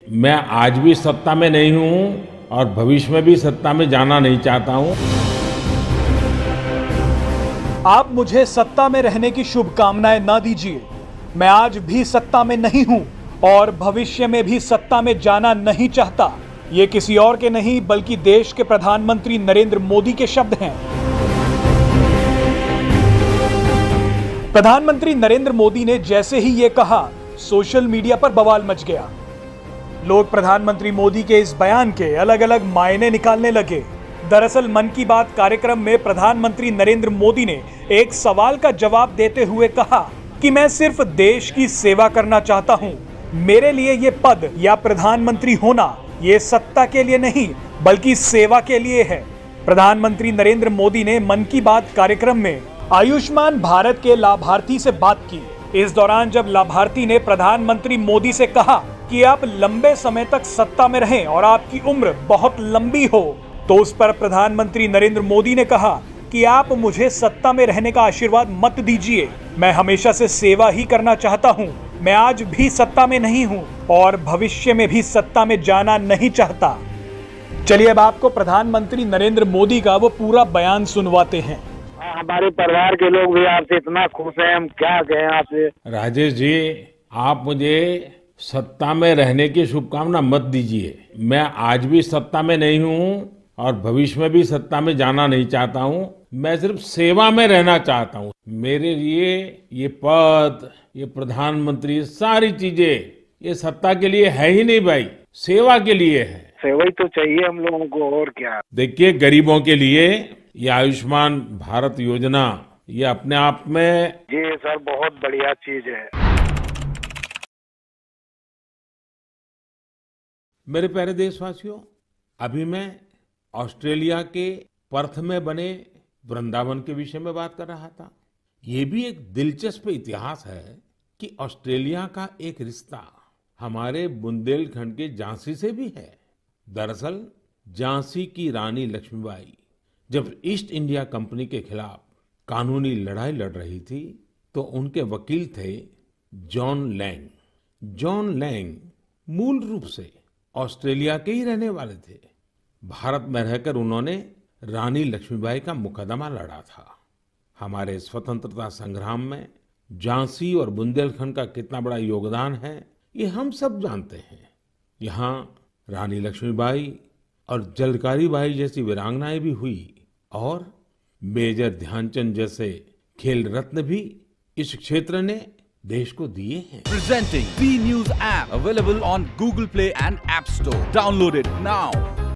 मैं आज भी सत्ता में नहीं हूं और भविष्य में भी सत्ता में जाना नहीं चाहता हूं। आप मुझे सत्ता में रहने की शुभकामनाएं ना दीजिए। मैं आज भी सत्ता में नहीं हूं और भविष्य में भी सत्ता में जाना नहीं चाहता। ये किसी और के नहीं बल्कि देश के प्रधानमंत्री नरेंद्र मोदी के शब्द हैं। प्रधानमंत्री नरेंद्र मोदी ने जैसे ही ये कहा, सोशल मीडिया पर बवाल मच गया। लोग प्रधानमंत्री मोदी के इस बयान के अलग अलग मायने निकालने लगे। दरअसल मन की बात कार्यक्रम में प्रधानमंत्री नरेंद्र मोदी ने एक सवाल का जवाब देते हुए कहा कि मैं सिर्फ देश की सेवा करना चाहता हूं। मेरे लिए ये पद या प्रधानमंत्री होना ये सत्ता के लिए नहीं बल्कि सेवा के लिए है। प्रधानमंत्री नरेंद्र मोदी ने मन की बात कार्यक्रम में आयुष्मान भारत के लाभार्थी से बात की। इस दौरान जब लाभार्थी ने प्रधानमंत्री मोदी से कहा कि आप लंबे समय तक सत्ता में रहें और आपकी उम्र बहुत लंबी हो, तो उस पर प्रधानमंत्री नरेंद्र मोदी ने कहा कि आप मुझे सत्ता में रहने का आशीर्वाद मत दीजिए। मैं हमेशा से सेवा ही करना चाहता हूं। मैं आज भी सत्ता में नहीं हूं और भविष्य में भी सत्ता में जाना नहीं चाहता। चलिए अब आपको प्रधानमंत्री नरेंद्र मोदी का वो पूरा बयान सुनवाते हैं। हमारे परिवार के लोग भी आपसे इतना खुश हैं, हम क्या कहें आपसे। राजेश जी, आप मुझे सत्ता में रहने की शुभकामना मत दीजिए। मैं आज भी सत्ता में नहीं हूं और भविष्य में भी सत्ता में जाना नहीं चाहता हूं। मैं सिर्फ सेवा में रहना चाहता हूं। मेरे लिए ये पद, ये प्रधानमंत्री, सारी चीजें ये सत्ता के लिए है ही नहीं भाई, सेवा के लिए है। सेवा ही तो चाहिए हम लोगों को, और क्या। देखिए, गरीबों के लिए ये आयुष्मान भारत योजना ये अपने आप में जी सर बहुत बढ़िया चीज है। मेरे प्यारे देशवासियों, अभी मैं ऑस्ट्रेलिया के पर्थ में बने वृंदावन के विषय में बात कर रहा था। ये भी एक दिलचस्प इतिहास है कि ऑस्ट्रेलिया का एक रिश्ता हमारे बुंदेलखंड के झांसी से भी है। दरअसल झांसी की रानी लक्ष्मीबाई जब ईस्ट इंडिया कंपनी के खिलाफ कानूनी लड़ाई लड़ रही थी तो उनके वकील थे जॉन लैंग। जॉन लैंग मूल रूप से ऑस्ट्रेलिया के ही रहने वाले थे। भारत में रहकर उन्होंने रानी लक्ष्मीबाई का मुकदमा लड़ा था। हमारे स्वतंत्रता संग्राम में झांसी और बुंदेलखंड का कितना बड़ा योगदान है ये हम सब जानते हैं। यहाँ रानी लक्ष्मीबाई और झलकारी बाई जैसी वीरांगनाएं भी हुई और मेजर ध्यानचंद जैसे खेल रत्न भी इस क्षेत्र ने देश को दिए हैं। Presenting B News app available on Google Play and App Store. Download it now.